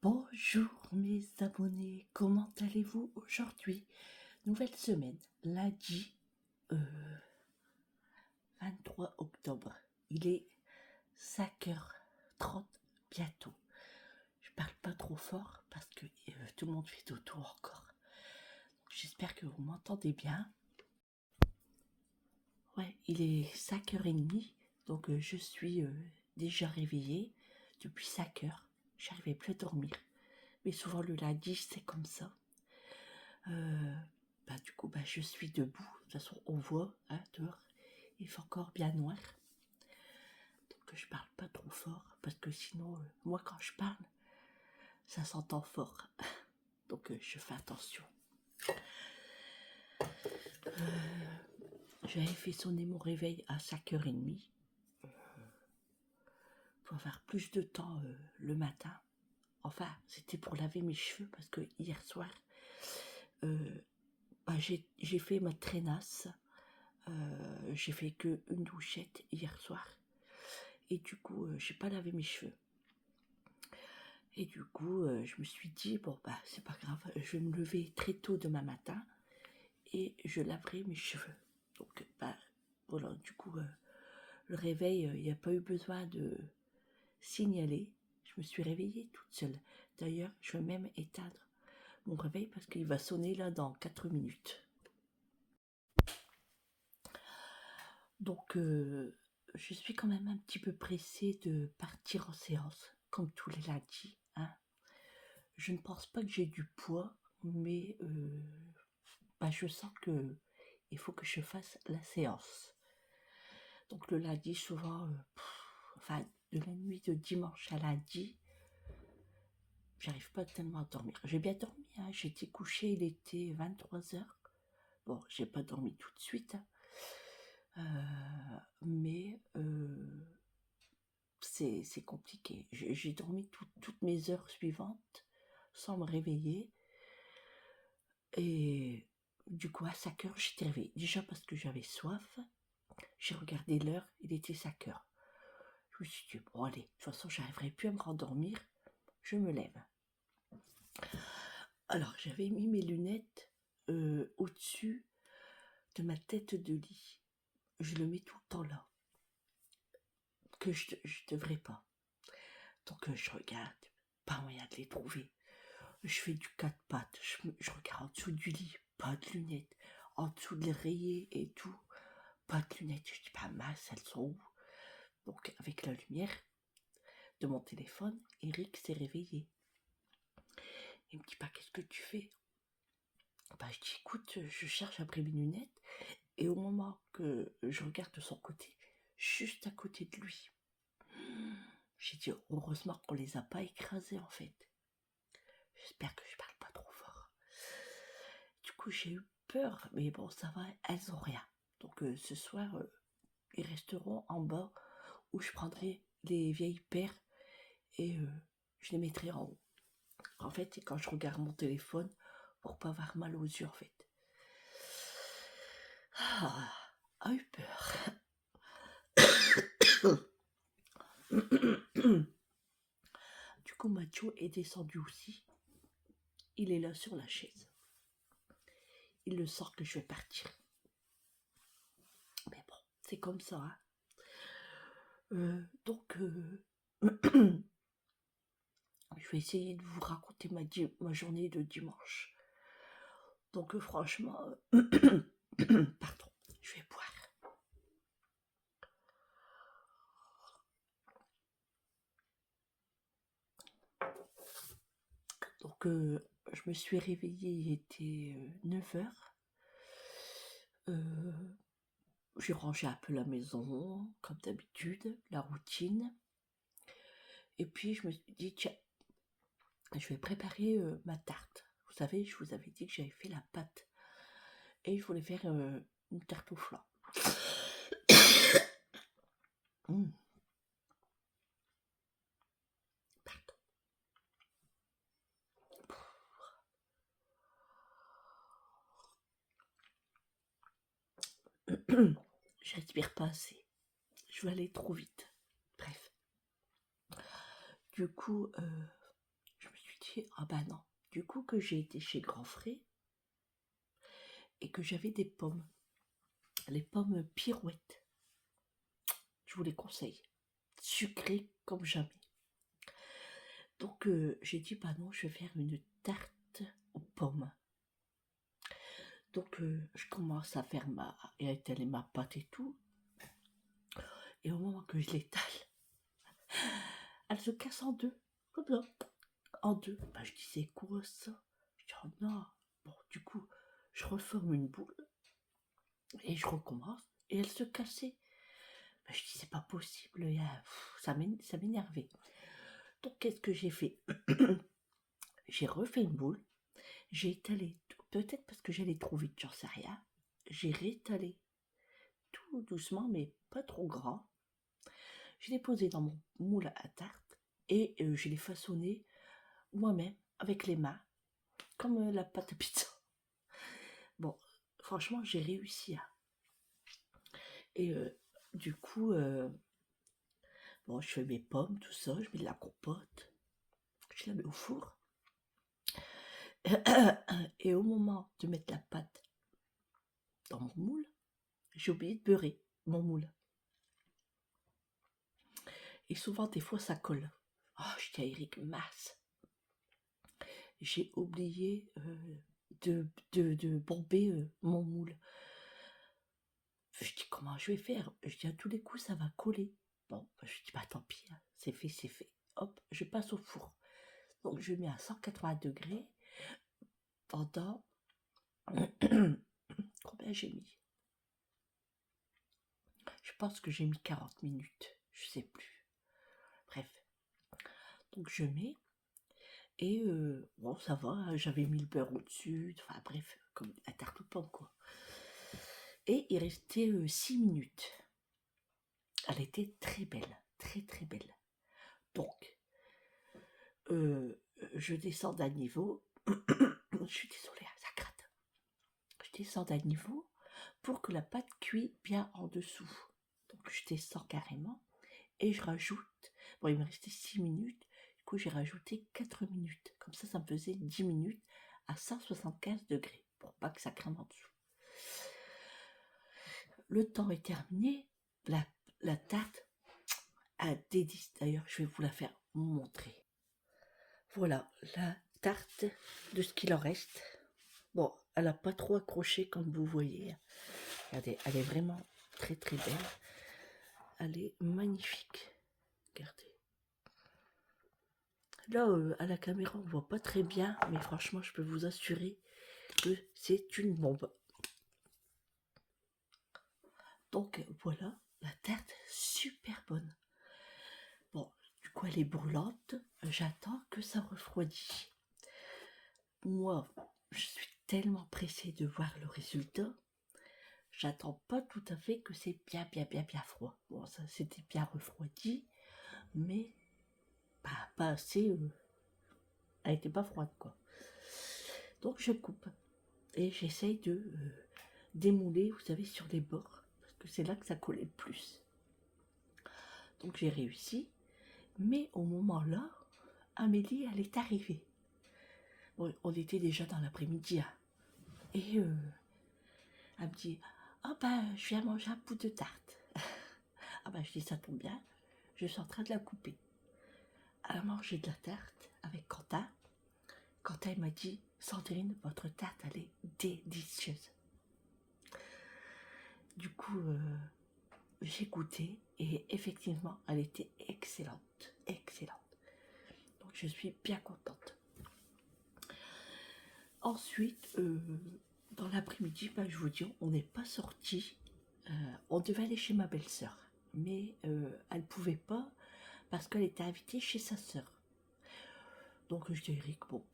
Bonjour mes abonnés, comment allez-vous aujourd'hui? Nouvelle semaine, lundi 23 octobre. Il est 5h30 bientôt. Je parle pas trop fort parce que tout le monde fait dodo encore. J'espère que vous m'entendez bien. Ouais, il est 5h30, donc je suis déjà réveillée depuis 5h. J'arrivais plus à dormir. Mais souvent le lundi, c'est comme ça. Du coup, je suis debout. De toute façon, on voit, hein, dehors, il fait encore bien noir. Donc, je parle pas trop fort, parce que sinon, moi, quand je parle, ça s'entend fort. Donc, je fais attention. J'avais fait sonner mon réveil à 5h30 pour avoir plus de temps le matin. Enfin, c'était pour laver mes cheveux, parce que hier soir, j'ai fait ma traînasse. J'ai fait que une douchette hier soir. Et du coup, j'ai pas lavé mes cheveux. Et du coup, je me suis dit, bon, c'est pas grave, je vais me lever très tôt demain matin et je laverai mes cheveux. Donc, voilà, du coup, le réveil, il n'y a pas eu besoin de signaler. Je me suis réveillée toute seule. D'ailleurs, je vais même éteindre mon réveil parce qu'il va sonner là dans 4 minutes. Donc, je suis quand même un petit peu pressée de partir en séance, comme tous les lundis, hein. Je ne pense pas que j'ai du poids, mais je sens que il faut que je fasse la séance. Donc le lundi, souvent, de la nuit de dimanche à lundi, j'arrive pas tellement à dormir. J'ai bien dormi, hein, j'étais couchée, il était 23h. Bon, j'ai pas dormi tout de suite, hein. Mais c'est compliqué. J'ai dormi toutes mes heures suivantes sans me réveiller. Et du coup, à 5h, j'étais réveillée. Déjà parce que j'avais soif. J'ai regardé l'heure, il était 5h. Je me suis dit, bon allez, de toute façon, j'arriverai plus à me rendormir. Je me lève. Alors, j'avais mis mes lunettes au-dessus de ma tête de lit. Je le mets tout le temps là. Que je devrais pas. Donc, je regarde. Pas moyen de les trouver. Je fais du 4 pattes. Je regarde en dessous du lit. Pas de lunettes. En dessous de l'oreiller et tout. Pas de lunettes. Je dis, mince, elles sont où? Donc, avec la lumière de mon téléphone, Eric s'est réveillé. Il me dit, qu'est-ce que tu fais? Je dis, écoute, je cherche après mes lunettes. Et au moment que je regarde de son côté, juste à côté de lui, j'ai dit, heureusement qu'on les a pas écrasées en fait. J'espère que je parle pas trop fort. Du coup, j'ai eu peur, mais bon, ça va, elles ont rien. Donc ce soir, ils resteront en bas où je prendrai les vieilles paires et je les mettrai en haut. En fait, c'est quand je regarde mon téléphone pour pas avoir mal aux yeux en fait. A eu peur. Du coup, Mathieu est descendu aussi. Il est là sur la chaise. Il le sent que je vais partir. Mais bon, c'est comme ça. Hein. Donc, je vais essayer de vous raconter ma journée de dimanche. Donc, franchement, pardon, je vais boire. Donc, je me suis réveillée, il était 9h. J'ai rangé un peu la maison, comme d'habitude, la routine. Et puis, je me suis dit, tiens, je vais préparer ma tarte. Vous savez, je vous avais dit que j'avais fait la pâte. Et je voulais faire une tarte au flan. Pardon. J'aspire pas assez. Je vais aller trop vite. Bref. Du coup, je me suis ok, ah bah non. Du coup que j'ai été chez Grand Frais et que j'avais des pommes. Les pommes Pirouette. Je vous les conseille. Sucrées comme jamais. Donc j'ai dit, bah non, je vais faire une tarte aux pommes. Donc je commence à faire et à étaler ma pâte et tout. Et au moment que je l'étale, elle se casse en deux. Comme ça. En deux. Bah je dis, c'est quoi ça? Je dis, oh non. Bon, du coup, je reforme une boule. Et je recommence. Et elle se cassait. Bah, je dis, c'est pas possible. Ça m'énervait. Donc qu'est-ce que j'ai fait? J'ai refait une boule. J'ai étalé, peut-être parce que j'allais trop vite, j'en sais rien. J'ai réétalé tout doucement, mais pas trop gras. Je l'ai posé dans mon moule à tarte et je l'ai façonné moi-même avec les mains, comme la pâte à pizza. Bon, franchement, j'ai réussi à. Et du coup, bon, je fais mes pommes, tout ça, je mets de la compote, je la mets au four. Et au moment de mettre la pâte dans mon moule, j'ai oublié de beurrer mon moule. Et souvent, des fois, ça colle. Oh, je dis à Eric, mince. J'ai oublié de bomber mon moule. Je dis, comment je vais faire? Je dis, à tous les coups, ça va coller. Bon, je dis, bah tant pis, hein, c'est fait, c'est fait. Hop, je passe au four. Donc, je mets à 180 degrés pendant... Combien j'ai mis? Je pense que j'ai mis 40 minutes. Je sais plus. Bref. Donc, je mets... Et bon, ça va, hein, j'avais mis le beurre au-dessus. Enfin, bref, comme la tarte aux pommes, quoi. Et il restait 6 minutes. Elle était très belle, très très belle. Donc, je descends d'un niveau. Je suis désolée, ça gratte. Je descends d'un niveau pour que la pâte cuise bien en dessous. Donc, je descends carrément et je rajoute. Bon, il me restait 6 minutes. Du coup, j'ai rajouté 4 minutes. Comme ça me faisait 10 minutes à 175 degrés pour pas que ça crame en dessous. Le temps est terminé. La tarte a délice. D'ailleurs, je vais vous la faire montrer. Voilà, la tarte de ce qu'il en reste. Bon, elle n'a pas trop accroché comme vous voyez. Regardez, elle est vraiment très très belle. Elle est magnifique. Regardez. Là, à la caméra, on ne voit pas très bien, mais franchement, je peux vous assurer que c'est une bombe. Donc voilà, la tarte super bonne. Bon, du coup, elle est brûlante. J'attends que ça refroidisse. Moi, je suis tellement pressée de voir le résultat. J'attends pas tout à fait que c'est bien froid. Bon, ça c'était bien refroidi, mais pas assez. Elle était pas froide, quoi. Donc je coupe et j'essaye de démouler, vous savez, sur les bords, parce que c'est là que ça collait le plus. Donc j'ai réussi, mais au moment là, Amélie, elle est arrivée. Bon, on était déjà dans l'après-midi, hein, et elle me dit, ah bah je viens manger un bout de tarte. Ah bah je dis, ça tombe bien, je suis en train de la couper. Elle a mangé de la tarte avec Quentin. Quentin m'a dit, Sandrine, votre tarte, elle est délicieuse. Du coup, j'ai goûté et effectivement, elle était excellente, excellente. Donc, je suis bien contente. Ensuite, dans l'après-midi, ben, je vous dis, on n'est pas sorti. On devait aller chez ma belle-sœur, mais elle ne pouvait pas parce qu'elle était invitée chez sa sœur. Donc, je dis à Eric, bon,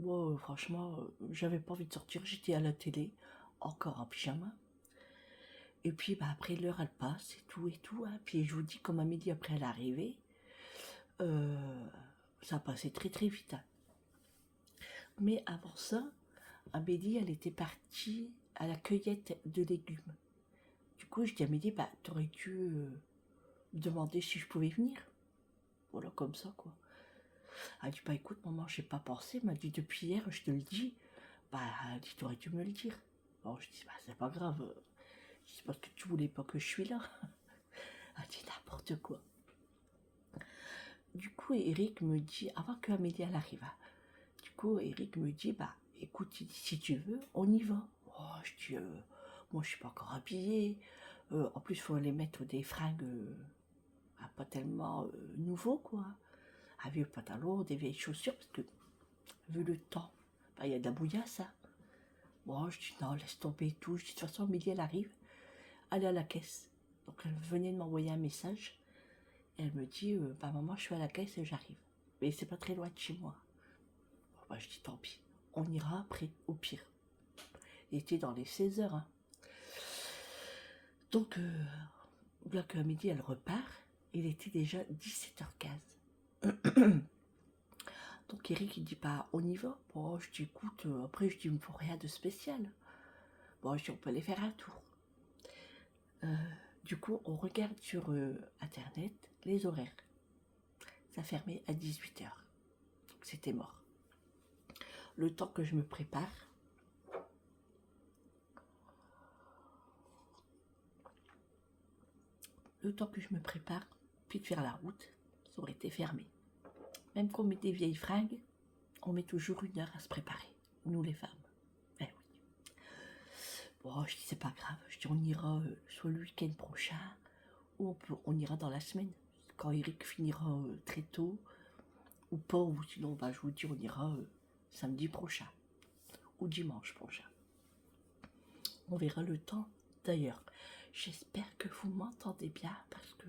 moi, franchement, j'avais pas envie de sortir, j'étais à la télé, encore en pyjama. Et puis, bah, après, l'heure, elle passe, et tout. Hein. Puis, je vous dis, comme à midi après, elle est arrivée, ça passait très, très vite. Hein. Mais avant ça, Amélie, elle était partie à la cueillette de légumes. Du coup, je dis à Amélie, bah, t'aurais dû me demander si je pouvais venir. Voilà, comme ça, quoi. Elle dit, bah écoute, maman, j'ai pas pensé. Elle m'a dit, depuis hier, je te le dis. Bah, elle dit, t'aurais dû me le dire. Bon, je dis, bah c'est pas grave. Je dis, parce que tu voulais pas que je suis là. Elle dit, n'importe quoi. Du coup, Eric me dit, avant que Amélie elle arrive, hein, du coup, Eric me dit, bah écoute, si tu veux, on y va. Oh, je dis, moi je suis pas encore habillée. En plus, il faut aller mettre des fringues pas tellement nouveaux, quoi. Un vieux pantalon, des vieilles chaussures, parce que, vu le temps, bah, il y a de la bouillasse, hein. Bon, je dis, non, laisse tomber et tout. Je dis, de toute façon, Amélie, elle arrive, elle est à la caisse. Donc, elle venait de m'envoyer un message. Elle me dit, bah maman, je suis à la caisse et j'arrive. Mais c'est pas très loin de chez moi. Bon, bah, je dis, tant pis, on ira après, au pire. Il était dans les 16 heures. Hein. Donc, là que midi, elle repart, il était déjà 17h15. Donc Eric, il dit, bah, on y va. Bon, je dis, écoute, après, je dis, il me faut rien de spécial. Bon, je dis, on peut aller faire un tour. Du coup, on regarde sur Internet les horaires. Ça fermait à 18h. Donc, c'était mort. Le temps que je me prépare, puis de faire la route, ça aurait été fermé. Même qu'on met des vieilles fringues, on met toujours 1 heure à se préparer, nous les femmes. Eh oui. Bon, je dis c'est pas grave, je dis on ira soit le week-end prochain, ou on ira dans la semaine, quand Eric finira très tôt, ou pas, ou sinon bah, je vous dis on ira samedi prochain, ou dimanche prochain. On verra le temps. D'ailleurs, j'espère que vous m'entendez bien, parce que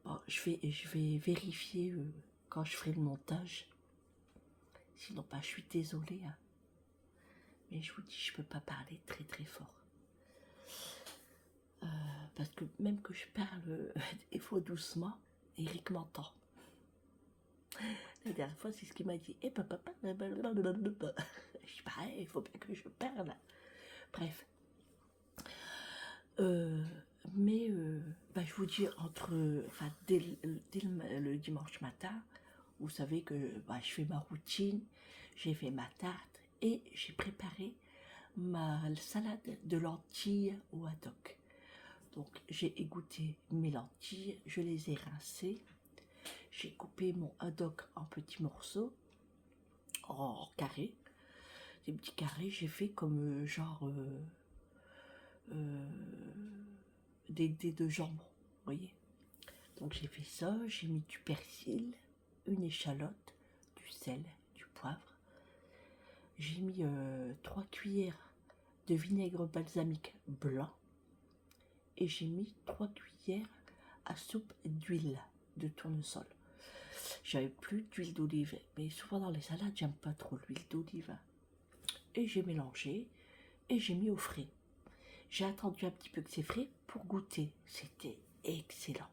bon, je vais vérifier quand je ferai le montage. Sinon, bah, je suis désolée. Hein. Mais je vous dis, je peux pas parler très très fort. Parce que même que je parle des fois doucement, Eric m'entend. La dernière fois, c'est ce qu'il m'a dit. Et papa, je dis, pareil, il faut bien que je parle. Bref. Bah, je vous dis, dès le dimanche matin, vous savez que bah, je fais ma routine, j'ai fait ma tarte et j'ai préparé ma salade de lentilles au haddock. Donc j'ai égoutté mes lentilles, je les ai rincées, j'ai coupé mon haddock en petits morceaux, en carrés, des petits carrés, j'ai fait comme des dés de jambon, vous voyez. Donc j'ai fait ça, j'ai mis du persil, une échalote, du sel, du poivre. J'ai mis 3 cuillères de vinaigre balsamique blanc et j'ai mis 3 cuillères à soupe d'huile de tournesol. J'avais plus d'huile d'olive, mais souvent dans les salades, j'aime pas trop l'huile d'olive. Et j'ai mélangé et j'ai mis au frais. J'ai attendu un petit peu que c'est frais pour goûter. C'était excellent.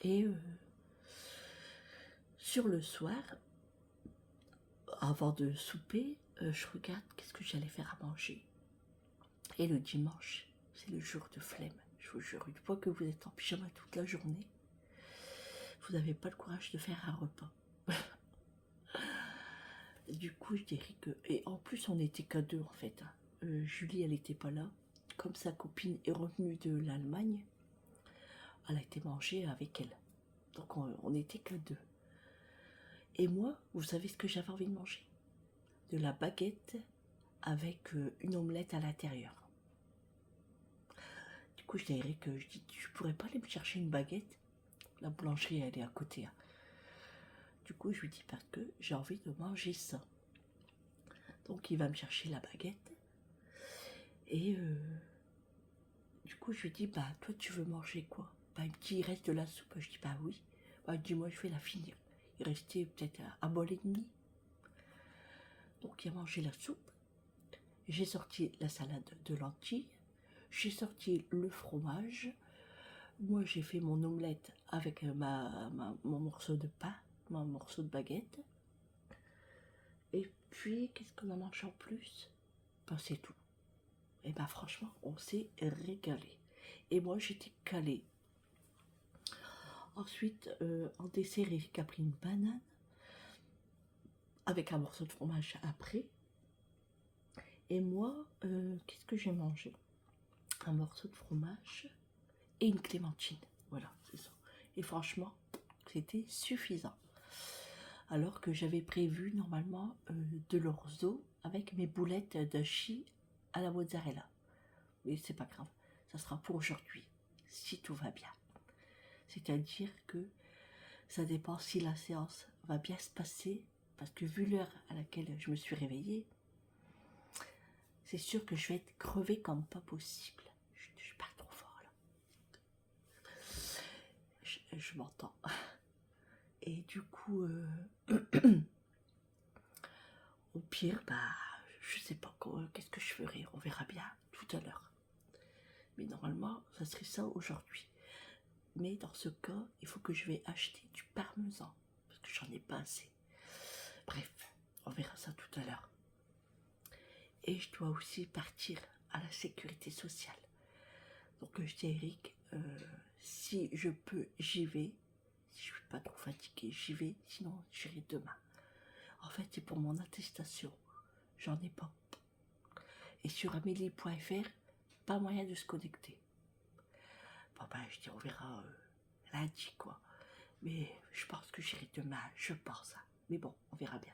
Et sur le soir, avant de souper, je regarde qu'est-ce que j'allais faire à manger. Et le dimanche, c'est le jour de flemme. Je vous jure, une fois que vous êtes en pyjama toute la journée, vous n'avez pas le courage de faire un repas. Du coup, je dirais que... Et en plus, on n'était qu'à deux, en fait. Hein. Julie, elle n'était pas là. Comme sa copine est revenue de l'Allemagne, elle a été manger avec elle. Donc, on n'était que deux. Et moi, vous savez ce que j'avais envie de manger? De la baguette avec une omelette à l'intérieur. Du coup, je dirais que je dis, tu pourrais pas aller me chercher une baguette? La boulangerie, elle est à côté. Hein. Du coup, je lui dis parce que j'ai envie de manger ça. Donc, il va me chercher la baguette. Et du coup, je lui dis, bah, toi, tu veux manger quoi? Bah, il me dit, il reste de la soupe. Je dis, bah oui. Bah, dis-moi, je vais la finir. Il restait peut-être un bol et demi. Donc, il a mangé la soupe. J'ai sorti la salade de lentilles. J'ai sorti le fromage. Moi, j'ai fait mon omelette avec mon morceau de pain, mon morceau de baguette. Et puis, qu'est-ce qu'on a mangé en plus? Ben, c'est tout. Et ben, franchement, on s'est régalé. Et moi, j'étais calée. Ensuite, en dessert, Eric a pris une banane avec un morceau de fromage après. Et moi, qu'est-ce que j'ai mangé? Un morceau de fromage et une clémentine. Voilà, c'est ça. Et franchement, c'était suffisant. Alors que j'avais prévu normalement de l'orzo avec mes boulettes de chi à la mozzarella. Mais c'est pas grave, ça sera pour aujourd'hui, si tout va bien. C'est-à-dire que ça dépend si la séance va bien se passer, parce que vu l'heure à laquelle je me suis réveillée, c'est sûr que je vais être crevée comme pas possible. Je parle trop fort là. Je m'entends. Et du coup, au pire, bah, je sais pas qu'est-ce que je ferai. On verra bien tout à l'heure. Mais normalement, ça serait ça aujourd'hui. Mais dans ce cas, il faut que je vais acheter du parmesan. Parce que j'en ai pas assez. Bref, on verra ça tout à l'heure. Et je dois aussi partir à la sécurité sociale. Donc je dis à Eric, si je peux, j'y vais. Si je suis pas trop fatiguée, j'y vais. Sinon, j'irai demain. En fait, c'est pour mon attestation. J'en ai pas. Et sur amélie.fr, pas moyen de se connecter. Bon ben, je dis, on verra lundi, quoi. Mais je pense que j'irai demain, je pense. Hein. Mais bon, on verra bien.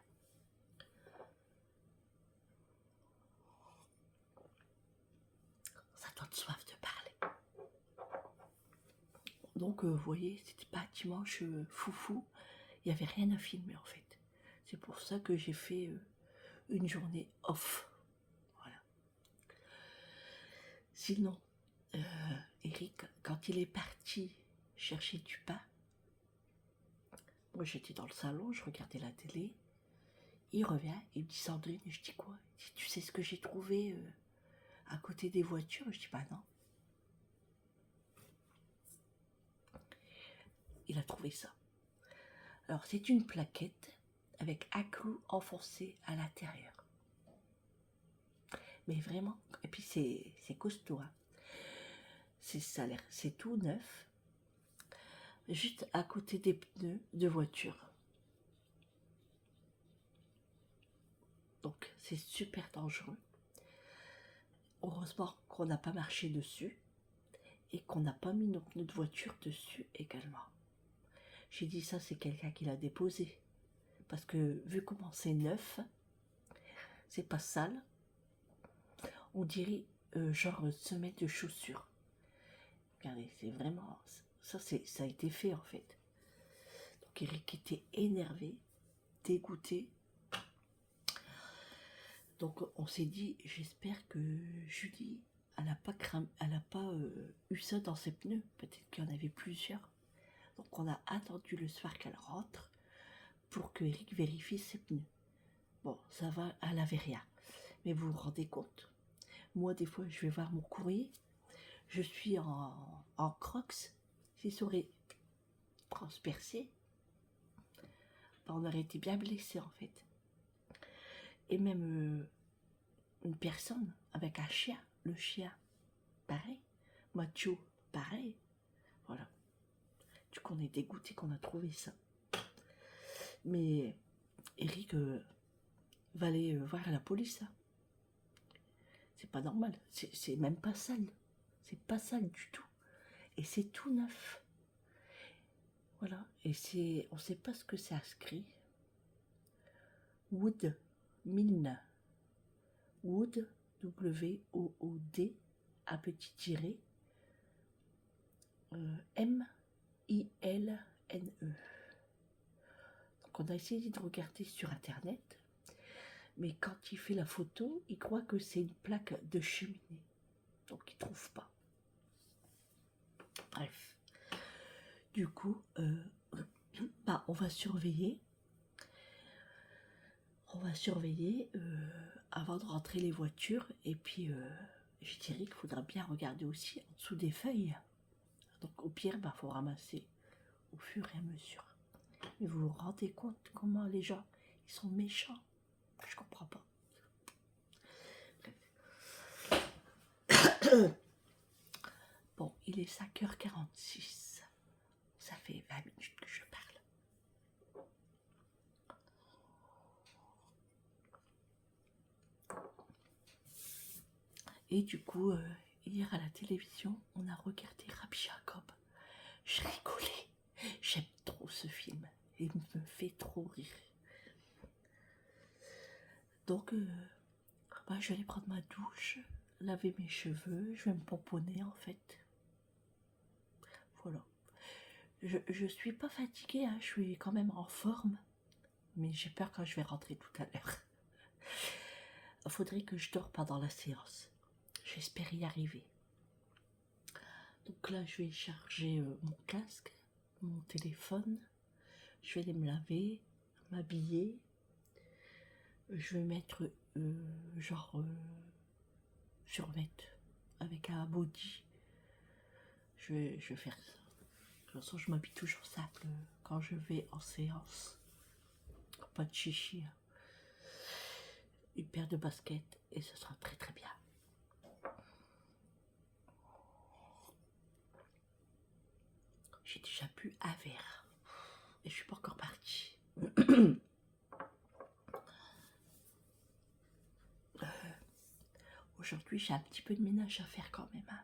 Ça donne soif de parler. Donc, vous voyez, c'était pas dimanche foufou. Il n'y avait rien à filmer, en fait. C'est pour ça que j'ai fait une journée off. Voilà. Sinon, Eric, quand il est parti chercher du pain, moi j'étais dans le salon, je regardais la télé. Il revient, il me dit Sandrine, je dis quoi? Il dit, tu sais ce que j'ai trouvé à côté des voitures? Je dis bah non. Il a trouvé ça. Alors c'est une plaquette avec un clou enfoncé à l'intérieur. Mais vraiment, et puis c'est costaud. Hein. C'est tout neuf, juste à côté des pneus de voiture. Donc c'est super dangereux. Heureusement qu'on n'a pas marché dessus et qu'on n'a pas mis nos pneus de voiture dessus également. J'ai dit ça, c'est quelqu'un qui l'a déposé. Parce que vu comment c'est neuf, c'est pas sale. On dirait genre semelle de chaussures. Regardez, c'est vraiment... Ça a été fait en fait. Donc Eric était énervé, dégoûté. Donc on s'est dit, j'espère que Julie, elle n'a pas eu ça dans ses pneus. Peut-être qu'il y en avait plusieurs. Donc on a attendu le soir qu'elle rentre pour que Eric vérifie ses pneus. Bon, ça va, elle n'avait rien. Mais vous vous rendez compte? Moi, des fois, je vais voir mon courrier. Je suis en crocs. Si ça aurait transpercé, ben, on aurait été bien blessé en fait. Et même une personne avec un chien. Le chien, pareil. Mathieu, pareil. Voilà. Du coup, on est dégoûté qu'on a trouvé ça. Mais Eric va aller voir la police. Hein. C'est pas normal. C'est même pas sale. C'est pas sale du tout. Et c'est tout neuf. Voilà. Et on sait pas ce que c'est inscrit. Wood Milne. Wood, W-O-O-D, à petit tiré, M-I-L-N-E. Donc on a essayé de regarder sur internet, mais quand il fait la photo, il croit que c'est une plaque de cheminée. Donc il trouve pas. Bref. Du coup, bah, on va surveiller. On va surveiller avant de rentrer les voitures. Et puis, je dirais qu'il faudra bien regarder aussi en dessous des feuilles. Donc au pire, bah, faut ramasser au fur et à mesure. Mais vous vous rendez compte comment les gens, ils sont méchants? Je comprends pas. Bon, il est 5h46. Ça fait 20 minutes que je parle. Et du coup, hier à la télévision, on a regardé Rabbi Jacob. Je rigolais. J'aime trop ce film. Il me fait trop rire. Donc, je vais aller prendre ma douche, laver mes cheveux, je vais me pomponner en fait. Voilà. Je suis pas fatiguée, hein, je suis quand même en forme, mais j'ai peur quand je vais rentrer tout à l'heure. Il faudrait que je dors pendant la séance. J'espère y arriver. Donc là, je vais charger mon casque, mon téléphone. Je vais aller me laver, m'habiller. Je vais mettre survêt avec un body. Je vais faire ça. De toute façon, je m'habille toujours simple quand je vais en séance. Pas de chichi. Hein. Une paire de baskets et ce sera très très bien. J'ai déjà bu un verre et je suis pas encore partie. Aujourd'hui, j'ai un petit peu de ménage à faire quand même. Hein.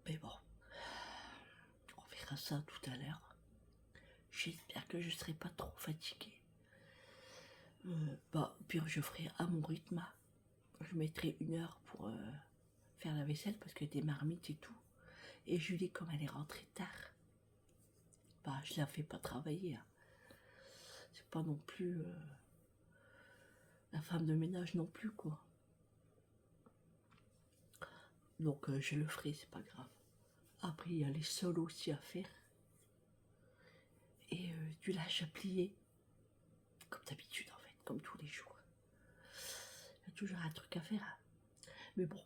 Mais bon, on verra ça tout à l'heure. J'espère que je serai pas trop fatiguée. Puis je ferai à mon rythme. Je mettrai 1 heure pour faire la vaisselle parce qu'il y a des marmites et tout. Et Julie, comme elle est rentrée tard, je la fais pas travailler. Hein. C'est pas non plus la femme de ménage non plus, quoi. Donc je le ferai, c'est pas grave. Après, il y a les sols aussi à faire. Et du linge à plier. Comme d'habitude, en fait, comme tous les jours. Il y a toujours un truc à faire. Hein. Mais bon,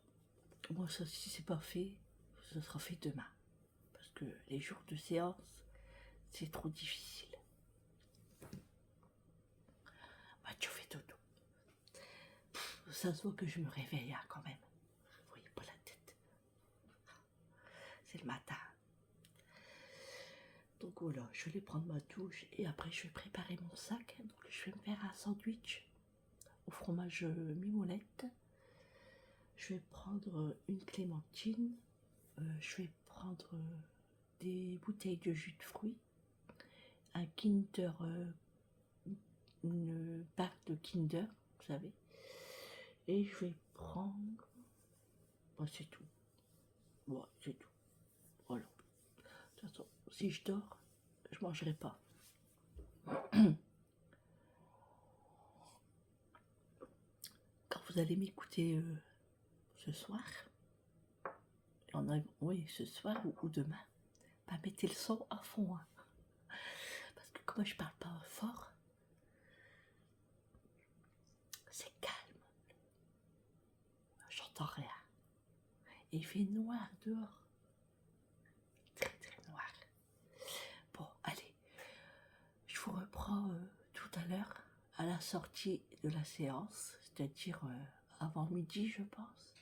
moi, ça, si c'est pas fait, ça sera fait demain. Parce que les jours de séance, c'est trop difficile. Tu fais dodo. Ça se voit que je me réveille hein, quand même. Vous voyez pas la tête. C'est le matin. Donc voilà, je vais prendre ma douche et après je vais préparer mon sac. Donc je vais me faire un sandwich au fromage mimolette. Je vais prendre une clémentine. Je vais prendre des bouteilles de jus de fruits. Un Kinder, une barre de Kinder, vous savez. Et je vais prendre... c'est tout. Bon, c'est tout. Voilà. De toute façon, si je dors, je mangerai pas. Quand vous allez m'écouter ce soir, oui, ce soir ou demain, mettez le son à fond. Hein. Parce que comme je parle pas fort, c'est calme. J'entends rien. Et il fait noir dehors. Très très noir. Bon, allez. Je vous reprends tout à l'heure à la sortie de la séance, c'est-à-dire avant midi, je pense.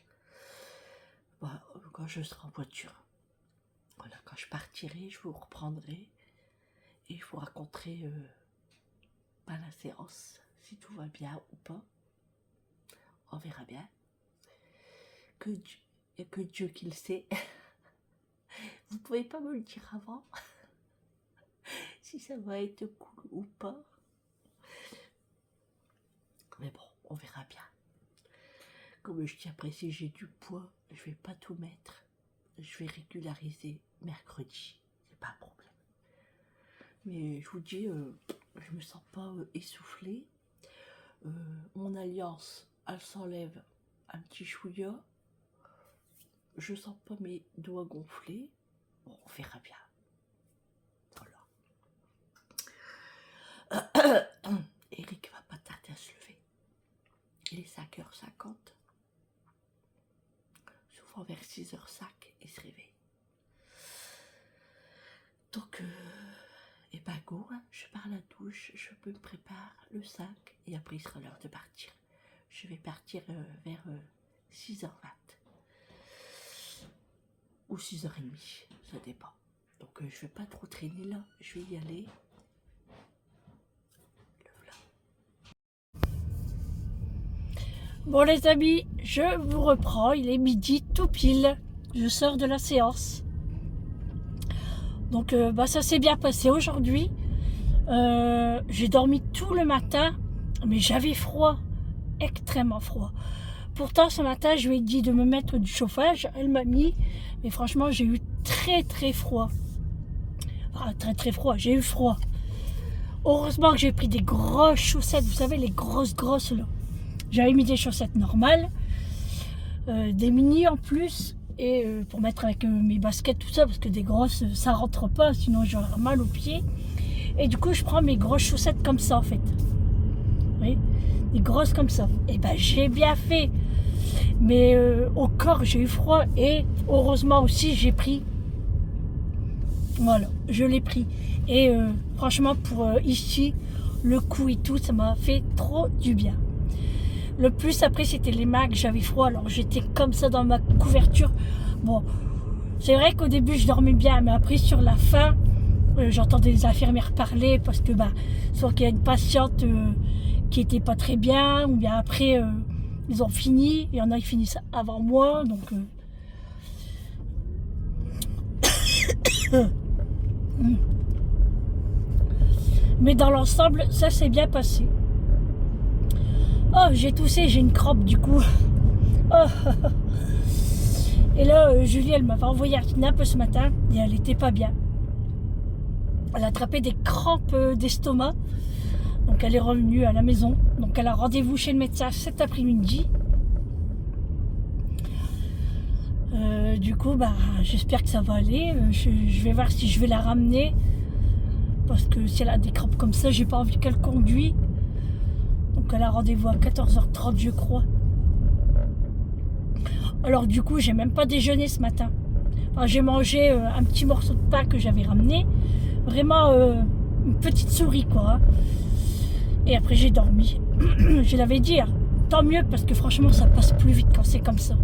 Quand je serai en voiture. Voilà, quand je partirai, je vous reprendrai et je vous raconterai la séance, si tout va bien ou pas. On verra bien. Il n'y a que Dieu qui le sait. Vous pouvez pas me le dire avant si ça va être cool ou pas. Mais bon, on verra bien. Comme je dis après, si j'ai du poids, je vais pas tout mettre. Je vais régulariser mercredi. C'est pas un problème. Mais je vous dis, je me sens pas essoufflée. Mon alliance, elle s'enlève un petit chouïa. Je sens pas mes doigts gonflés. Bon, on verra bien. Voilà. Eric va pas tarder à se lever. Il est 5h50. Souvent vers 6h05, il se réveille. Donc, go, hein, je pars à la douche, je me prépare le sac et après il sera l'heure de partir. Je vais partir vers 6h20. ou 6h30, ça dépend. Donc je vais pas trop traîner là, je vais y aller. Le voilà. Bon les amis, je vous reprends, il est midi tout pile, je sors de la séance. Donc ça s'est bien passé aujourd'hui. J'ai dormi tout le matin, mais j'avais froid, extrêmement froid. Pourtant ce matin je lui ai dit de me mettre du chauffage, elle m'a mis, mais franchement j'ai eu très froid. Enfin, très froid, j'ai eu froid. Heureusement que j'ai pris des grosses chaussettes, vous savez les grosses là. J'avais mis des chaussettes normales, des mini en plus, et pour mettre avec mes baskets tout ça, parce que des grosses ça rentre pas, sinon j'aurais mal aux pieds. Et du coup je prends mes grosses chaussettes comme ça en fait. Oui, des grosses comme ça. Et ben j'ai bien fait. Mais au corps j'ai eu froid et heureusement aussi j'ai pris. Voilà, je l'ai pris. Et franchement pour ici, le cou et tout, ça m'a fait trop du bien. Le plus après c'était les mains que j'avais froid, alors j'étais comme ça dans ma couverture. Bon, c'est vrai qu'au début je dormais bien, mais après sur la fin, j'entendais les infirmières parler parce que soit qu'il y a une patiente qui était pas très bien, ou bien après ils ont fini, il y en a qui finissent avant moi, donc mais dans l'ensemble ça s'est bien passé. Oh, j'ai toussé, j'ai une crampe du coup. Oh. Et là Julie elle m'avait envoyé un kidnap ce matin et elle était pas bien. Elle a attrapé des crampes d'estomac. Donc elle est revenue à la maison. Donc elle a rendez-vous chez le médecin cet après-midi. Du coup, j'espère que ça va aller. Je vais voir si je vais la ramener. Parce que si elle a des crampes comme ça, j'ai pas envie qu'elle conduise. Donc elle a rendez-vous à 14h30 je crois. Alors du coup, j'ai même pas déjeuné ce matin. Enfin, j'ai mangé un petit morceau de pain que j'avais ramené. Vraiment une petite souris quoi. Hein. Et après j'ai dormi. Je l'avais dit, hein, tant mieux parce que franchement ça passe plus vite quand c'est comme ça.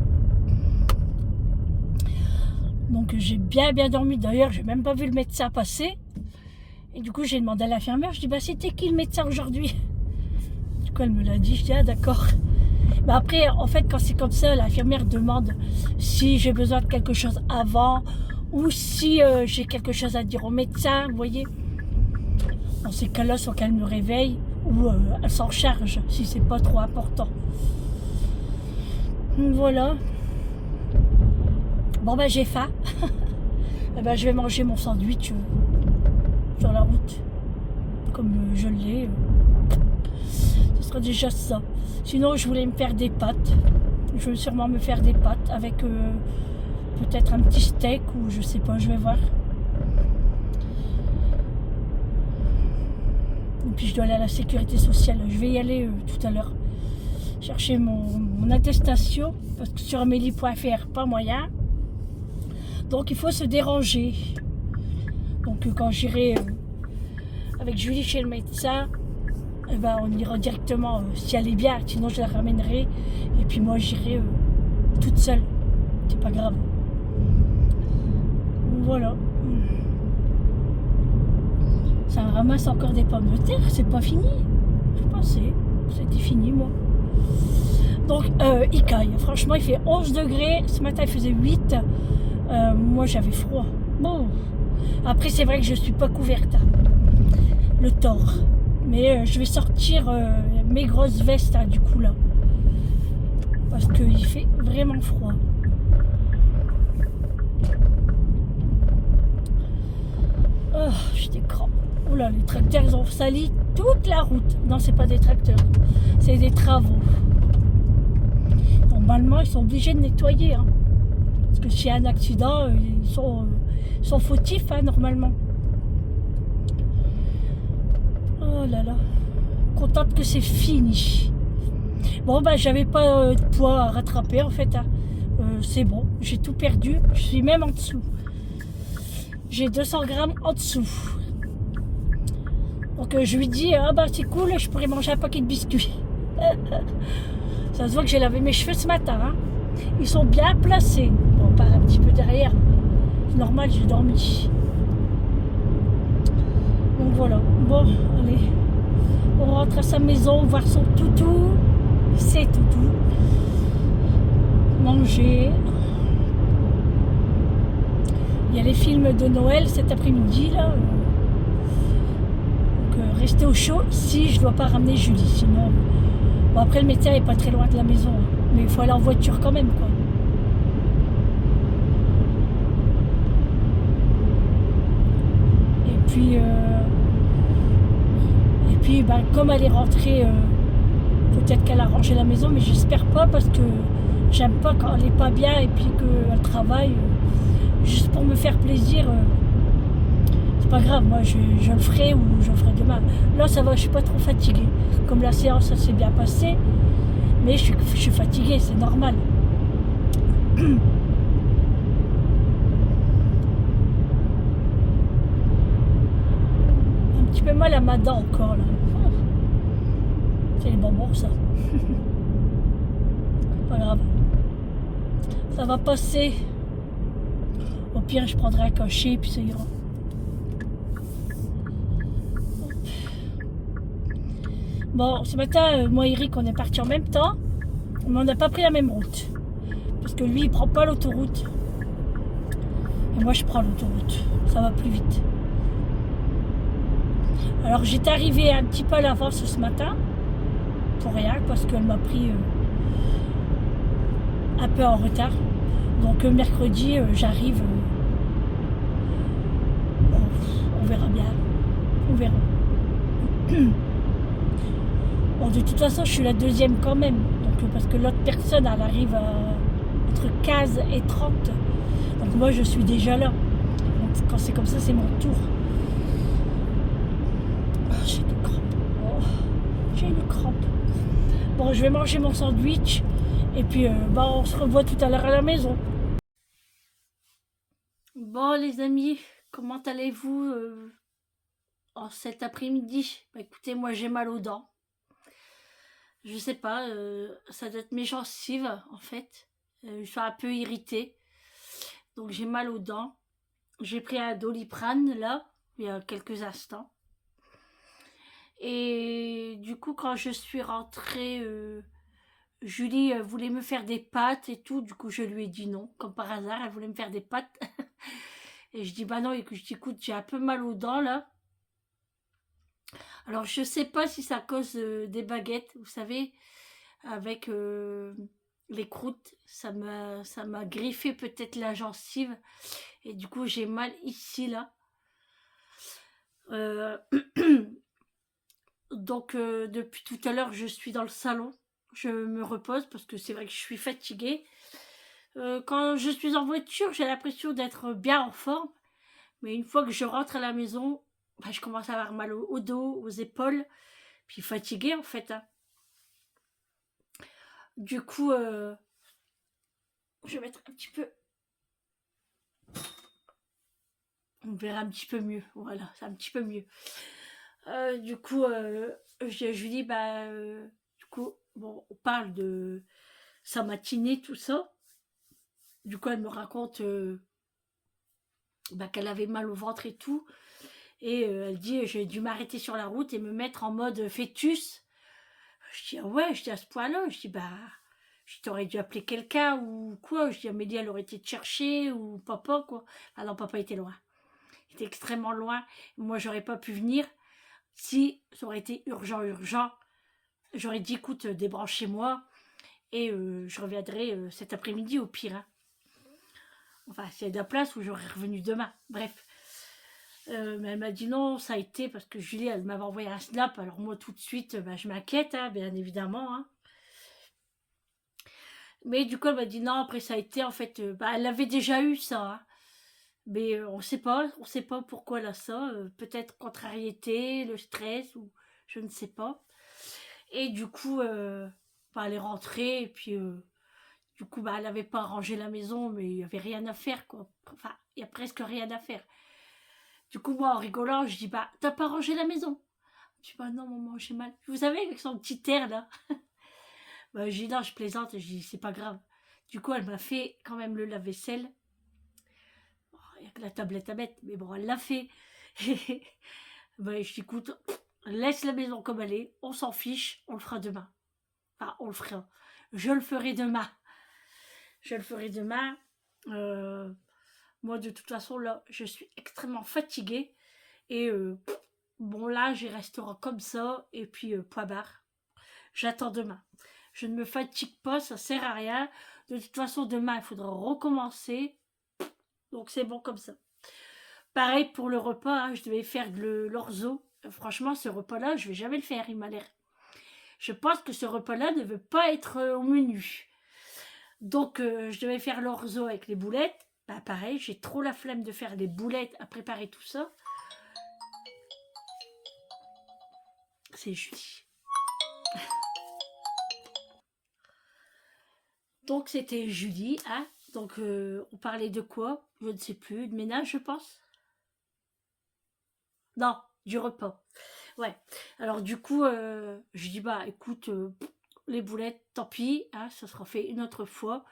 Donc j'ai bien dormi. D'ailleurs j'ai même pas vu le médecin passer. Et du coup j'ai demandé à l'infirmière, je dis c'était qui le médecin aujourd'hui? Du coup elle me l'a dit, je dis d'accord. Mais après en fait quand c'est comme ça, l'infirmière demande si j'ai besoin de quelque chose avant ou si j'ai quelque chose à dire au médecin, vous voyez. Dans ces cas-là, soit qu'elle me réveille ou elle s'en charge si c'est pas trop important. Donc voilà. Bon j'ai faim. Et je vais manger mon sandwich sur la route. Comme je l'ai. Ce sera déjà ça. Sinon je voulais me faire des pâtes. Je vais sûrement me faire des pâtes avec peut-être un petit steak ou je sais pas, je vais voir. Et puis je dois aller à la sécurité sociale. Je vais y aller tout à l'heure. Chercher mon attestation. Parce que sur amélie.fr, pas moyen. Donc il faut se déranger. Donc quand j'irai avec Julie chez le médecin, on ira directement si elle est bien. Sinon je la ramènerai. Et puis moi j'irai toute seule. C'est pas grave. Voilà. Ça ramasse encore des pommes de terre, c'est pas fini. Je pensais, c'était fini moi. Donc il caille, franchement il fait 11 degrés, ce matin il faisait 8. Moi j'avais froid. Bon, après c'est vrai que je suis pas couverte, le tort. Mais je vais sortir mes grosses vestes du coup là. Parce qu'il fait vraiment froid. Oh, j'ai des crampes. Oula, les tracteurs ils ont sali toute la route. Non, c'est pas des tracteurs, c'est des travaux. Normalement, ils sont obligés de nettoyer. Hein. Parce que s'il y a un accident, ils sont fautifs, hein, normalement. Oh là là. Contente que c'est fini. Bon, j'avais pas de poids à rattraper, en fait. Hein. C'est bon, j'ai tout perdu. Je suis même en dessous. J'ai 200 grammes en dessous. Donc je lui dis, c'est cool, je pourrais manger un paquet de biscuits. Ça se voit que j'ai lavé mes cheveux ce matin. Hein. Ils sont bien placés. Bon, pas un petit peu derrière, normal, j'ai dormi. Donc voilà. Bon, allez. On rentre à sa maison, voir son toutou. Ses toutous. Manger. Il y a les films de Noël cet après-midi là. Donc rester au chaud si je dois pas ramener Julie. Sinon. Bon, après le médecin est pas très loin de la maison. Hein. Mais il faut aller en voiture quand même quoi. Et puis ben, comme elle est rentrée, peut-être qu'elle a rangé la maison, mais j'espère pas parce que j'aime pas quand elle est pas bien et puis qu'elle travaille juste pour me faire plaisir. C'est pas grave, moi je le ferai ou je le ferai demain. Là ça va, je suis pas trop fatiguée. Comme la séance elle s'est bien passée, mais je suis fatiguée, c'est normal. Un petit peu mal à ma dent encore là. C'est les bonbons ça. Pas grave. Ça va passer. Au pire je prendrai un cachet et puis ça ira. Bon, ce matin, moi et Eric, on est partis en même temps, mais on n'a pas pris la même route. Parce que lui, il prend pas l'autoroute. Et moi, je prends l'autoroute. Ça va plus vite. Alors, j'étais arrivée un petit peu à l'avance ce matin, pour rien, parce qu'elle m'a pris un peu en retard. Donc, mercredi, j'arrive. Bon, on verra bien. On verra. Bon, de toute façon, je suis la deuxième quand même. Donc, parce que l'autre personne, elle arrive entre 15 et 30. Donc, moi, je suis déjà là. Donc, quand c'est comme ça, c'est mon tour. Oh, j'ai une crampe. Oh, j'ai une crampe. Bon, je vais manger mon sandwich. Et puis, bah, on se revoit tout à l'heure à la maison. Bon, les amis, comment allez-vous en cet après-midi? Bah, écoutez, moi, j'ai mal aux dents. Je sais pas, ça doit être mes gencives en fait. Je suis un peu irritée. Donc j'ai mal aux dents. J'ai pris un Doliprane là, il y a quelques instants. Et du coup, quand je suis rentrée, Julie voulait me faire des pâtes et tout. Du coup, je lui ai dit non. Comme par hasard, elle voulait me faire des pâtes. Et je dis bah non, écoute, j'ai un peu mal aux dents là. Alors je sais pas si c'est à cause des baguettes, vous savez, avec les croûtes, ça m'a griffé peut-être la gencive et du coup j'ai mal ici là. Donc depuis tout à l'heure je suis dans le salon, je me repose parce que c'est vrai que je suis fatiguée. Quand je suis en voiture j'ai l'impression d'être bien en forme, mais une fois que je rentre à la maison, bah, je commence à avoir mal au dos, aux épaules, puis fatiguée en fait. Hein. Du coup, je vais mettre un petit peu. On verra un petit peu mieux. Voilà, c'est un petit peu mieux. Du coup, je lui dis, bah, du coup, bon, on parle de sa matinée, tout ça. Du coup, elle me raconte bah, qu'elle avait mal au ventre et tout. Et elle dit, j'ai dû m'arrêter sur la route et me mettre en mode fœtus. Je dis, ah ouais, je dis à ce point-là. Je dis, bah, je t'aurais dû appeler quelqu'un ou quoi. Je dis, Amélie, elle aurait été te chercher ou papa, quoi. Ah non, papa était loin. Il était extrêmement loin. Moi, j'aurais pas pu venir. Si ça aurait été urgent, j'aurais dit, écoute, débranchez-moi et je reviendrai cet après-midi au pire. Hein. Enfin, s'il y a de la place où j'aurais revenu demain. Bref. Mais elle m'a dit non, ça a été parce que Julie, elle m'avait envoyé un snap. Alors moi, tout de suite, bah, je m'inquiète, hein, bien évidemment. Hein. Mais du coup, elle m'a dit non, après ça a été, en fait, bah, elle avait déjà eu ça. Hein. Mais on sait pas pourquoi elle a ça. Peut-être contrariété, le stress, ou je ne sais pas. Et du coup, bah, elle est rentrée, et puis du coup, bah, elle n'avait pas rangé la maison, mais il n'y avait rien à faire, quoi. Enfin, il y a presque rien à faire. Du coup, moi, en rigolant, je dis, bah, t'as pas rangé la maison? Je dis, bah non, maman, j'ai mal. Vous savez, avec son petit air, là. Bah, je dis, non, je plaisante, je dis, c'est pas grave. Du coup, elle m'a fait quand même le lave-vaisselle. Oh, il y a avec la tablette à mettre, mais bon, elle l'a fait. Ben, je dis, écoute, laisse la maison comme elle est, on s'en fiche, on le fera demain. Enfin, on le fera. Je le ferai demain. Je le ferai demain. Moi, de toute façon, là, je suis extrêmement fatiguée. Et bon, là, j'y restera comme ça. Et puis, point barre. J'attends demain. Je ne me fatigue pas, ça sert à rien. De toute façon, demain, il faudra recommencer. Donc, c'est bon comme ça. Pareil pour le repas, hein, je devais faire de l'orzo. Franchement, ce repas-là, je vais jamais le faire, il m'a l'air. Je pense que ce repas-là ne veut pas être au menu. Donc, je devais faire l'orzo avec les boulettes. Bah, pareil, j'ai trop la flemme de faire les boulettes à préparer tout ça. C'est Julie. Donc, c'était Julie, hein. Donc, on parlait de quoi? Je ne sais plus. De ménage, je pense. Non, du repas. Ouais. Alors, du coup, je dis, bah, écoute, les boulettes, tant pis, hein, ça sera fait une autre fois.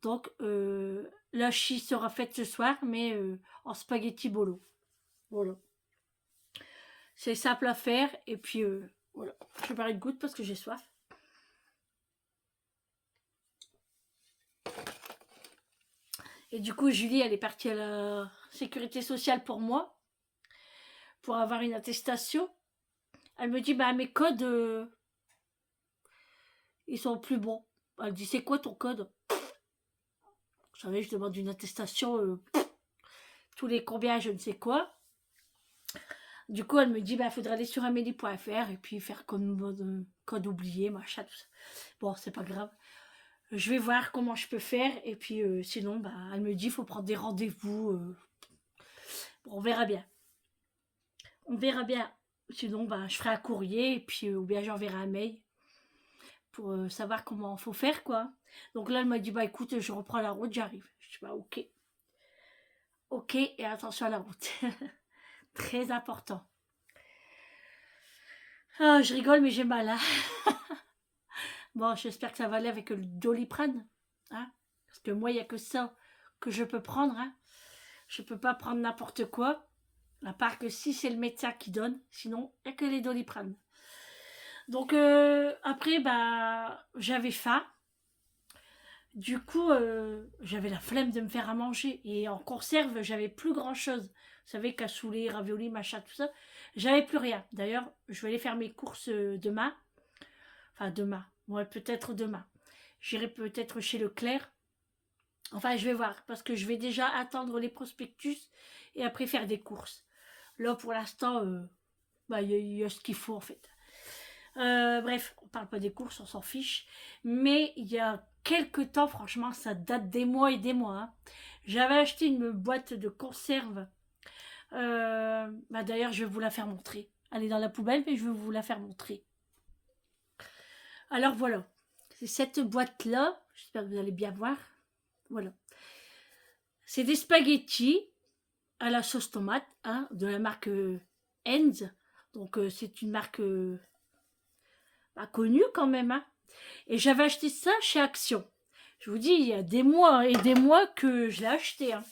Donc, la chi sera faite ce soir, mais en spaghetti bolo. Voilà. C'est simple à faire, et puis, voilà. Je vais parler de goutte parce que j'ai soif. Et du coup, Julie, elle est partie à la sécurité sociale pour moi, pour avoir une attestation. Elle me dit, bah, mes codes, ils sont plus bons. Elle dit, c'est quoi ton code? Vous savez, je demande une attestation tous les combien, je ne sais quoi. Du coup, elle me dit, bah, faudrait aller sur amélie.fr et puis faire code oublié, machin, tout ça. Bon, c'est pas grave. Je vais voir comment je peux faire. Et puis, sinon, bah, elle me dit, il faut prendre des rendez-vous. Bon, on verra bien. On verra bien. Sinon, bah, je ferai un courrier et puis, ou bien j'enverrai un mail pour savoir comment faut faire, quoi. Donc là, elle m'a dit, bah, écoute, je reprends la route, j'arrive. Je dis, bah, ok. Ok, et attention à la route. Très important. Ah, je rigole, mais j'ai mal, hein. Bon, j'espère que ça va aller avec le Doliprane, hein, parce que moi, il n'y a que ça que je peux prendre, hein. Je peux pas prendre n'importe quoi, à part que si c'est le médecin qui donne, sinon, il n'y a que les Doliprane. Donc, après, bah, j'avais faim. Du coup, j'avais la flemme de me faire à manger. Et en conserve, j'avais plus grand-chose. Vous savez, cassoulet, ravioli, machin, tout ça. J'avais plus rien. D'ailleurs, je vais aller faire mes courses demain. Enfin, demain. Ouais, peut-être demain. J'irai peut-être chez Leclerc. Enfin, je vais voir. Parce que je vais déjà attendre les prospectus et après faire des courses. Là, pour l'instant, bah, y a ce qu'il faut, en fait. Bref, on parle pas des courses, on s'en fiche. Mais il y a quelques temps, franchement, ça date des mois et des mois, hein. J'avais acheté une boîte de conserve. Bah, d'ailleurs, je vais vous la faire montrer. Elle est dans la poubelle, mais je vais vous la faire montrer. Alors voilà, c'est cette boîte-là. J'espère que vous allez bien voir. Voilà. C'est des spaghettis à la sauce tomate, hein, de la marque Heinz. Donc c'est une marque pas connue quand même, hein. Et j'avais acheté ça chez Action. Je vous dis, il y a des mois et des mois que je l'ai acheté, hein.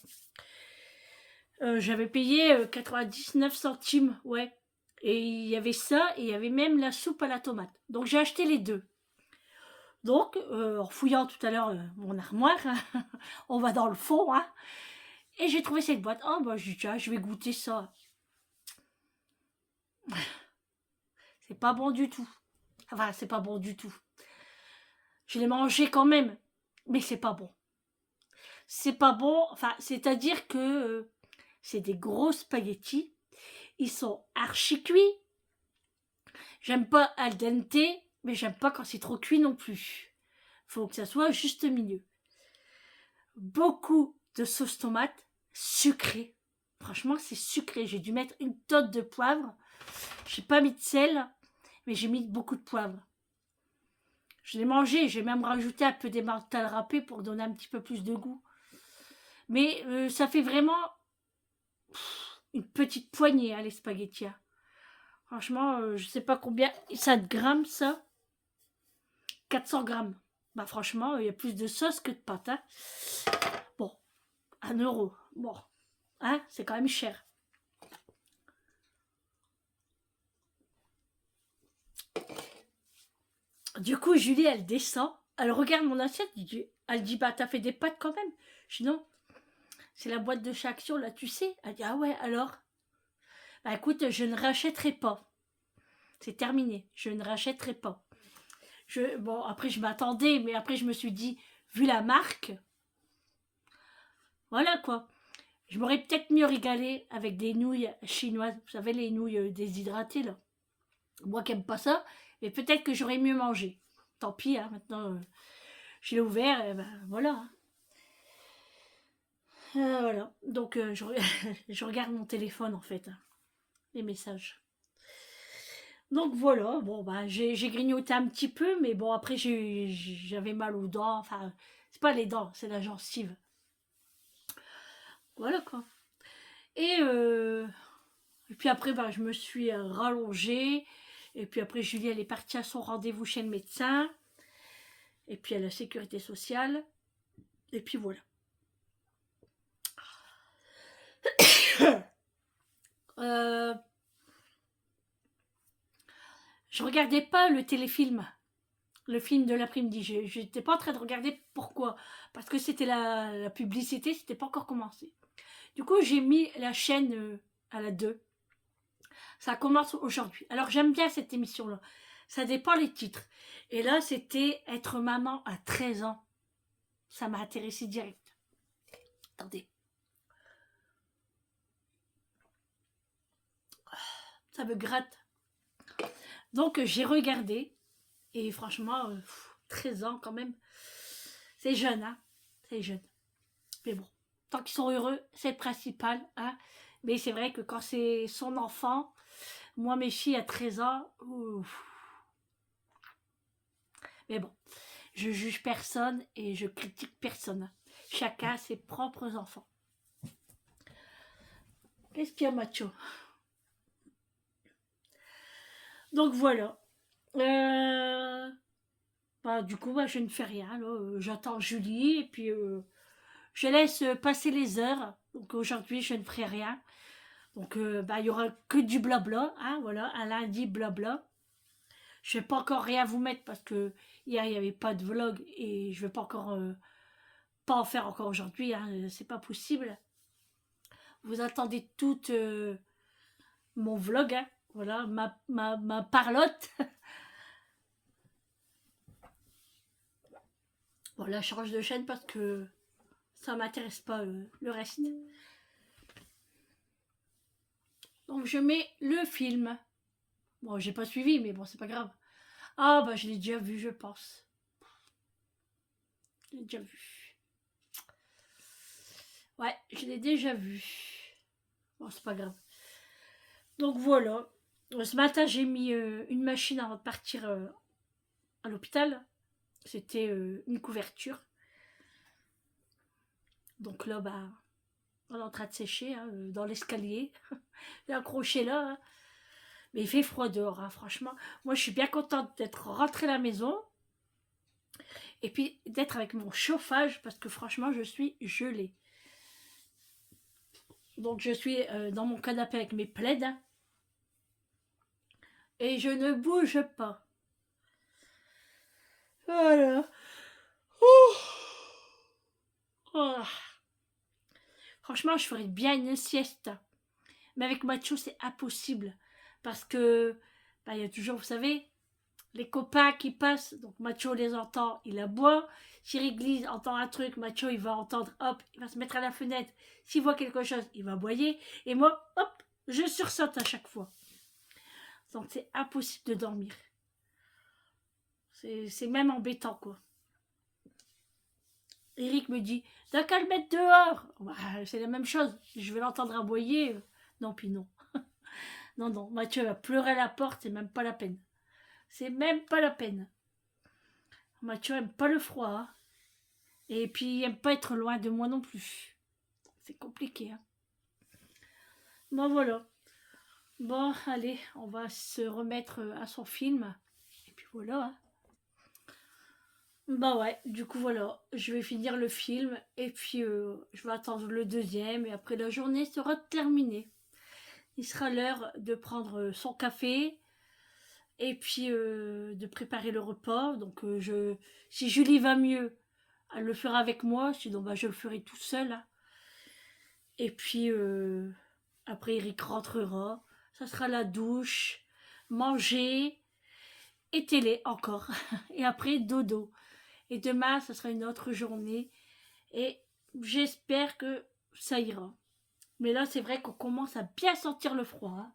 J'avais payé 99 centimes, ouais. Et il y avait ça, et il y avait même la soupe à la tomate. Donc j'ai acheté les deux. Donc, en fouillant tout à l'heure mon armoire, on va dans le fond, hein, et j'ai trouvé cette boîte. Oh, bah, je dis, tiens, je vais goûter ça. C'est pas bon du tout. Enfin, c'est pas bon du tout. Je l'ai mangé quand même, mais c'est pas bon. C'est pas bon, enfin, c'est-à-dire que c'est des gros spaghettis. Ils sont archi cuits. J'aime pas al dente, mais j'aime pas quand c'est trop cuit non plus. Faut que ça soit juste milieu. Beaucoup de sauce tomate sucrée. Franchement, c'est sucré. J'ai dû mettre une tonne de poivre. J'ai pas mis de sel, mais j'ai mis beaucoup de poivre. Je l'ai mangé. J'ai même rajouté un peu d'émental râpé pour donner un petit peu plus de goût. Mais ça fait vraiment une petite poignée, hein, les spaghettis. Franchement, je sais pas combien. Ça de grammes, ça. 400 grammes. Bah franchement, il y a plus de sauce que de pâte, hein. Bon, 1 euro. Bon, Hein, c'est quand même cher. Du coup, Julie, elle descend, elle regarde mon assiette, elle dit, bah, t'as fait des pâtes quand même. Je dis, non, c'est la boîte de chez Action, là, tu sais. Elle dit, ah ouais, alors? Bah, écoute, je ne rachèterai pas. C'est terminé, je ne rachèterai pas. Bon, après, je m'attendais, mais après, je me suis dit, vu la marque, voilà quoi. Je m'aurais peut-être mieux régalé avec des nouilles chinoises. Vous savez, les nouilles déshydratées, là. Moi qui n'aime pas ça, mais peut-être que j'aurais mieux mangé. Tant pis, hein, maintenant, je l'ai ouvert, et ben voilà. Hein. Voilà. Donc, je regarde mon téléphone, en fait, hein, les messages. Donc voilà, bon, bah, j'ai grignoté un petit peu, mais bon, après, j'avais mal aux dents. Enfin, c'est pas les dents, c'est la gencive. Voilà, quoi. Et, et puis après, bah, je me suis rallongée. Et puis après, Julie, elle est partie à son rendez-vous chez le médecin. Et puis à la sécurité sociale. Et puis voilà. Je regardais pas le téléfilm, le film de l'après-midi. Je n'étais pas en train de regarder. Pourquoi? Parce que c'était la publicité, c'était pas encore commencé. Du coup, j'ai mis la chaîne à la 2. Ça commence aujourd'hui. Alors j'aime bien cette émission-là. Ça dépend les titres. Et là, c'était être maman à 13 ans. Ça m'a intéressé direct. Attendez. Ça me gratte. Donc j'ai regardé. Et franchement, 13 ans quand même. C'est jeune, hein. C'est jeune. Mais bon, tant qu'ils sont heureux, c'est le principal, hein. Mais c'est vrai que quand c'est son enfant, moi mes filles à 13 ans, ouf. Mais bon, je juge personne et je critique personne. Chacun a ses propres enfants. Qu'est-ce qu'il y a, macho? Donc voilà. Bah, du coup, bah, je ne fais rien. J'attends Julie et puis je laisse passer les heures. Donc aujourd'hui, je ne ferai rien. Donc bah, il y aura que du blabla. Hein, voilà, un lundi blabla. Je vais pas encore rien vous mettre parce que hier il n'y avait pas de vlog et je vais pas encore pas en faire encore aujourd'hui. Hein, c'est pas possible. Vous attendez tout mon vlog. Hein, voilà, ma parlotte. Voilà, je change de chaîne parce que ça m'intéresse pas le reste. Donc je mets le film. Bon, j'ai pas suivi, mais bon, c'est pas grave. Ah bah je l'ai déjà vu, je pense. Je l'ai déjà vu. Ouais, je l'ai déjà vu. Bon, c'est pas grave. Donc voilà. Ce matin, j'ai mis une machine avant de partir à l'hôpital. C'était une couverture. Donc là, bah, on est en train de sécher hein, dans l'escalier. Il y a un crochet là. Hein. Mais il fait froid dehors, hein, franchement. Moi, je suis bien contente d'être rentrée à la maison. Et puis d'être avec mon chauffage parce que franchement, je suis gelée. Donc je suis dans mon canapé avec mes plaids. Et je ne bouge pas. Voilà. Oh. Oh. Franchement, je ferais bien une sieste. Mais avec Macho, c'est impossible. Parce que, bah, il y a toujours, vous savez, les copains qui passent. Donc Macho les entend, il aboie. Si Glise entend un truc, Macho, il va entendre, hop, il va se mettre à la fenêtre. S'il voit quelque chose, il va aboyer. Et moi, hop, je sursaute à chaque fois. Donc c'est impossible de dormir. C'est même embêtant, quoi. Eric me dit, t'as qu'à le mettre dehors. Bah, c'est la même chose. Je vais l'entendre aboyer. Non, puis non. Non, non. Mathieu va pleurer à la porte, c'est même pas la peine. C'est même pas la peine. Mathieu aime pas le froid. Hein. Et puis, il aime pas être loin de moi non plus. C'est compliqué. Hein. Bon, voilà. Bon, allez, on va se remettre à son film. Et puis voilà. Hein. Bah ouais, du coup voilà, je vais finir le film et puis je vais attendre le deuxième et après la journée sera terminée. Il sera l'heure de prendre son café et puis de préparer le repas. Donc si Julie va mieux, elle le fera avec moi, sinon bah, je le ferai tout seul, hein. Et puis après Eric rentrera, ça sera la douche, manger et télé encore. Et après dodo. Et demain, ça sera une autre journée. Et j'espère que ça ira. Mais là, c'est vrai qu'on commence à bien sentir le froid, hein.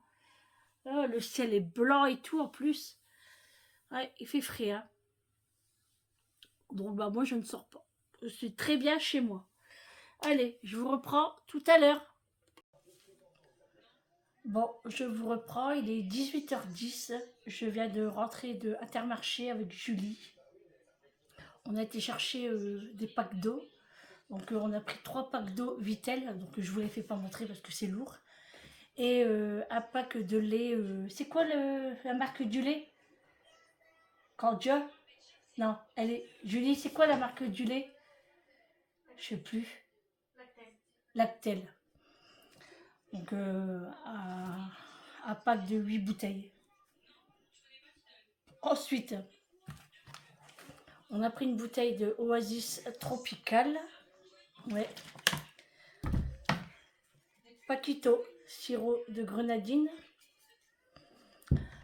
Oh, le ciel est blanc et tout en plus. Ouais, il fait frais, hein. Donc bah moi, je ne sors pas. Je suis très bien chez moi. Allez, je vous reprends tout à l'heure. Bon, je vous reprends, il est 18h10. Je viens de rentrer de Intermarché avec Julie. On a été chercher des packs d'eau. Donc on a pris 3 packs d'eau Vitel, donc je vous les fais pas montrer parce que c'est lourd. Et un pack de lait. C'est quoi la marque du lait? Candia? Non, elle est. Julie, c'est quoi la marque du lait? Je sais plus. Lactel. Donc un pack de 8 bouteilles. Ensuite, on a pris une bouteille de Oasis Tropical. Ouais. Paquito, sirop de grenadine.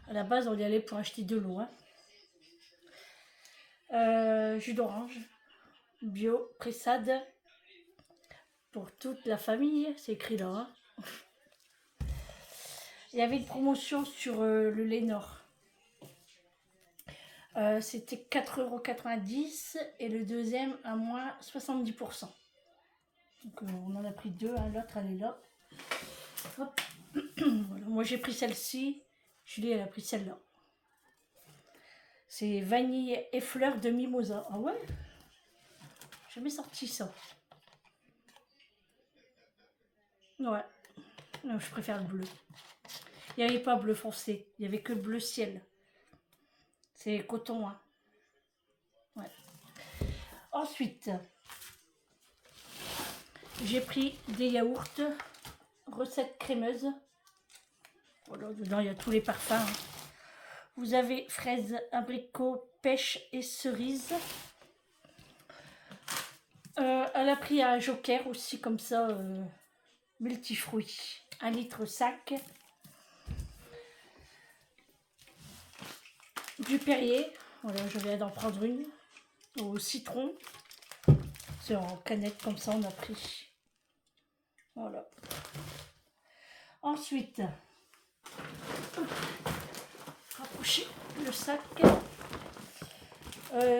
À la base, on y allait pour acheter de l'eau, hein. Jus d'orange, bio, pressade, pour toute la famille, c'est écrit là, hein. Il y avait une promotion sur le lait Nord. C'était 4,90 € et le deuxième à moins 70%. Donc on en a pris deux, hein, l'autre elle est là. Hop. Voilà. Moi j'ai pris celle-ci, Julie elle a pris celle-là. C'est vanille et fleurs de mimosa. Ah ouais? Jamais sorti ça. Ouais, non, je préfère le bleu. Il n'y avait pas bleu foncé, il n'y avait que le bleu ciel. C'est coton, hein. Ouais. Ensuite, j'ai pris des yaourts, recette crémeuse. Voilà, dedans il y a tous les parfums, hein. Vous avez fraises, abricots, pêche et cerise. Elle a pris un joker aussi comme ça, multifruits. 1,5 litre. Du Perrier, voilà, je viens d'en prendre une. Au citron. C'est en canette comme ça, on a pris. Voilà. Ensuite, rapprocher le sac.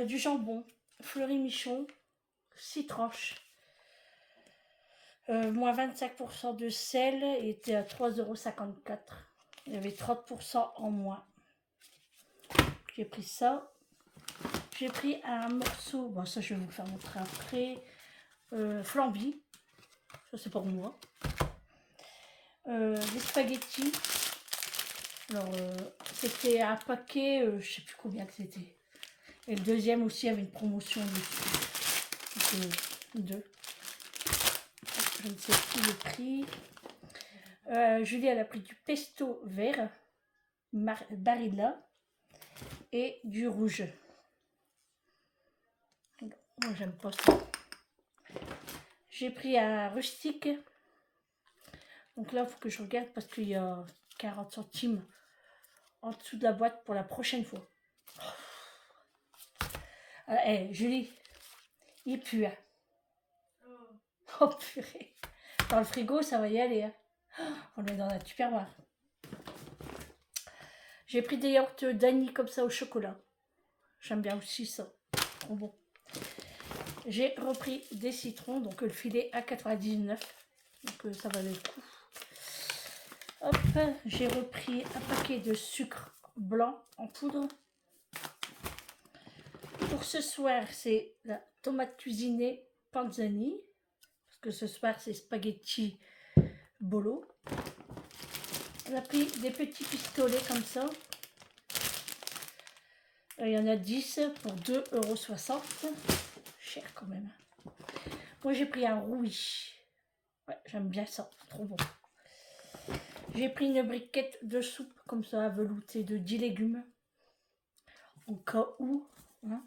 Du jambon, Fleury Michon, 6 tranches. Moins 25% de sel, il était à 3,54 €. Il y avait 30% en moins. J'ai pris ça. J'ai pris un morceau, bon ça je vais vous le faire montrer après. Flamby, ça c'est pour moi. Des spaghettis. Alors c'était un paquet, je sais plus combien que c'était. Et le deuxième aussi avait une promotion dessus. Donc, deux. Je ne sais plus le prix. Julie elle a pris du pesto vert, Barilla et du rouge. Moi j'aime pas ça. J'ai pris un rustique. Donc là il faut que je regarde parce qu'il y a 40 centimes en dessous de la boîte pour la prochaine fois. Julie, il pue, hein. Oh purée. Dans le frigo ça va y aller, hein. On le met dans la tupperware. J'ai pris des yaourts d'Annie comme ça au chocolat. J'aime bien aussi ça. Trop bon. J'ai repris des citrons, donc le filet à 99. Donc ça valait le coup. Hop, j'ai repris un paquet de sucre blanc en poudre. Pour ce soir, c'est la tomate cuisinée panzani. Parce que ce soir, c'est spaghetti bolo. On a pris des petits pistolets comme ça. Il y en a 10 pour 2,60 €. Cher quand même. Moi j'ai pris un rouille. Ouais, j'aime bien ça, trop bon. J'ai pris une briquette de soupe comme ça, veloutée de 10 légumes. Au cas où. Hein.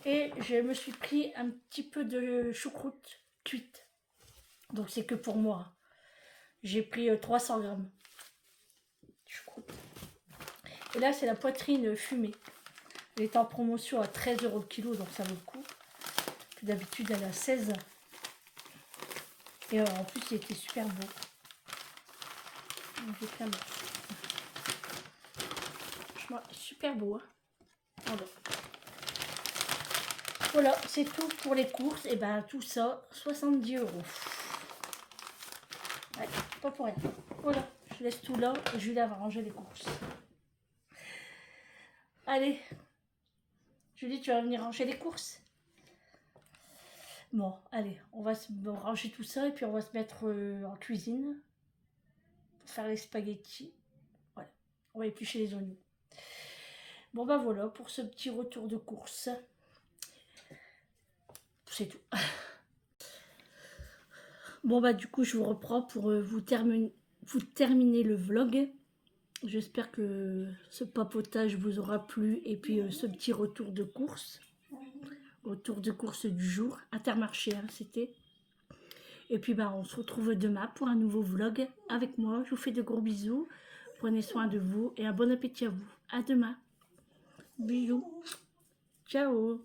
Et je me suis pris un petit peu de choucroute cuite. Donc c'est que pour moi. J'ai pris 300 grammes de choucroute. Et là c'est la poitrine fumée. Elle est en promotion à 13 € le kilo, donc ça vaut le coup. D'habitude elle est à 16. Et en plus il était super beau. J'ai plein de... Franchement, super beau. Hein. Voilà, c'est tout pour les courses. Et ben tout ça, 70 €. Ouais, pas pour rien. Voilà, je laisse tout là et Julia va ranger les courses. Allez, Julie, tu vas venir ranger les courses? Bon, allez, on va ranger tout ça et puis on va se mettre en cuisine pour faire les spaghettis. Voilà, on va éplucher les oignons. Bon ben voilà pour ce petit retour de course. C'est tout. Bon bah du coup je vous reprends pour vous terminer le vlog. J'espère que ce papotage vous aura plu et puis ce petit retour de course. Retour de course du jour. Intermarché hein, c'était. Et puis bah on se retrouve demain pour un nouveau vlog avec moi. Je vous fais de gros bisous. Prenez soin de vous et un bon appétit à vous. À demain. Bisous. Ciao.